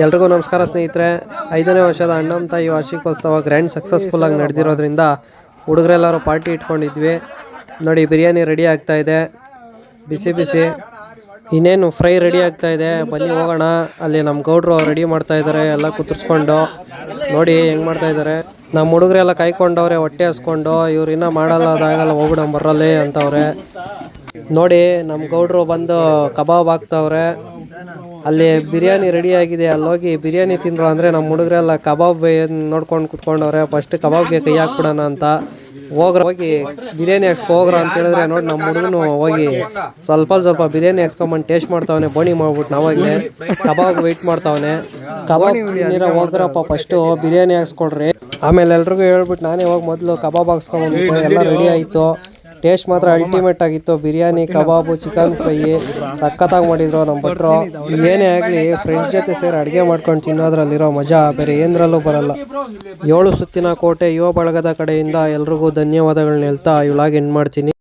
ಎಲ್ರಿಗೂ ನಮಸ್ಕಾರ ಸ್ನೇಹಿತರೆ. 5ನೇ ವರ್ಷದ ಅಣ್ಣನ ತಾಯಿ ವಾರ್ಷಿಕೋತ್ಸವ ಗ್ರ್ಯಾಂಡ್ ಸಕ್ಸಸ್ಫುಲ್ಲಾಗಿ ನಡೆದಿರೋದ್ರಿಂದ ಹುಡುಗರೆಲ್ಲರೂ ಪಾರ್ಟಿ ಇಟ್ಕೊಂಡಿದ್ವಿ. ನೋಡಿ, ಬಿರಿಯಾನಿ ರೆಡಿ ಆಗ್ತಾಯಿದೆ, ಬಿಸಿ ಬಿಸಿ. ಇನ್ನೇನು ಫ್ರೈ ರೆಡಿ ಆಗ್ತಾಯಿದೆ, ಬನ್ನಿ ಹೋಗೋಣ. ಅಲ್ಲಿ ನಮ್ಮ ಗೌಡ್ರು ರೆಡಿ ಮಾಡ್ತಾಯಿದ್ದಾರೆ, ಎಲ್ಲ ಕುತ್ರಿಸ್ಕೊಂಡು. ನೋಡಿ ಹೆಂಗೆ ಮಾಡ್ತಾಯಿದ್ದಾರೆ. ನಮ್ಮ ಹುಡುಗರೆಲ್ಲ ಕಾಯ್ಕೊಂಡವ್ರೆ ಹೊಟ್ಟೆ ಹಸ್ಕೊಂಡು. ಇವ್ರು ಇನ್ನೂ ಮಾಡಲ್ಲ, ಅದಾಗಲ್ಲ, ಹೋಗ್ಬಿಡ ಬರಲ್ಲೇ ಅಂತವ್ರೆ. ನೋಡಿ ನಮ್ಮ ಗೌಡ್ರು ಬಂದು ಕಬಾಬ್ ಹಾಕ್ತವ್ರೆ. ಅಲ್ಲಿ ಬಿರಿಯಾನಿ ರೆಡಿ ಆಗಿದೆ, ಅಲ್ಲೋಗಿ ಬಿರಿಯಾನಿ ತಿಂದ್ರು ಅಂದರೆ ನಮ್ಮ ಹುಡುಗರೆಲ್ಲ ಕಬಾಬ್ ನೋಡ್ಕೊಂಡು ಕುತ್ಕೊಂಡವ್ರೆ. ಫಸ್ಟ್ ಕಬಾಬ್ಗೆ ಕೈ ಹಾಕ್ಬಿಡೋಣ ಅಂತ ಹೋಗಿ ಬಿರಿಯಾನಿ ಹಾಕ್ಸ್ಕೊ ಅಂತ ಹೇಳಿದ್ರೆ, ನೋಡಿ ನಮ್ಮ ಹುಡುಗನು ಹೋಗಿ ಸ್ವಲ್ಪ ಬಿರಿಯಾನಿ ಹಾಕ್ಸ್ಕೊಂಬಂದು ಟೇಸ್ಟ್ ಮಾಡ್ತಾವನೆ. ಬೋಣಿ ಮಾಡ್ಬಿಟ್ಟು ನಾವಾಗಲೇ ಕಬಾಬ್ ವೆಯ್ಟ್ ಮಾಡ್ತಾವನೆ. ಕಬಾಬ್ ಹೋಗ್ರಪ್ಪ, ಫಸ್ಟು ಬಿರಿಯಾನಿ ಹಾಕ್ಸ್ಕೊಡ್ರಿ. ಆಮೇಲೆ ಎಲ್ರಿಗೂ ಹೇಳ್ಬಿಟ್ಟು ನಾನೇ ಹೋಗಿ ಮೊದಲು ಕಬಾಬ್ ಹಾಕ್ಸ್ಕೊಂಡ್ಬಿಟ್ಟು ಎಲ್ಲ ರೆಡಿ ಆಯಿತು. ಟೇಸ್ಟ್ ಮಾತ್ರ ಅಲ್ಟಿಮೇಟ್ ಆಗಿತ್ತು. ಬಿರಿಯಾನಿ, ಕಬಾಬು, ಚಿಕನ್ ಫ್ರೈ ಸಖತ್ತಾಗಿ ಮಾಡಿದ್ರು ನಮ್ಮ ಭಟ್ರು. ಏನೇ ಆಗಲಿ ಫ್ರೆಂಡ್ಸ್ ಜೊತೆ ಸೇರಿ ಅಡುಗೆ ಮಾಡ್ಕೊಂಡು ತಿನ್ನೋದ್ರಲ್ಲಿರೋ ಮಜಾ ಬೇರೆ ಏನರಲ್ಲೂ ಬರಲ್ಲ. 7 ಸುತ್ತಿನ ಕೋಟೆ ಯುವ ಬಳಗದ ಕಡೆಯಿಂದ ಎಲ್ರಿಗೂ ಧನ್ಯವಾದಗಳನ್ನ ಹೇಳ್ತಾ ಈ ವ್ಲಾಗ್ ಎಂಡ್ ಮಾಡ್ತೀನಿ.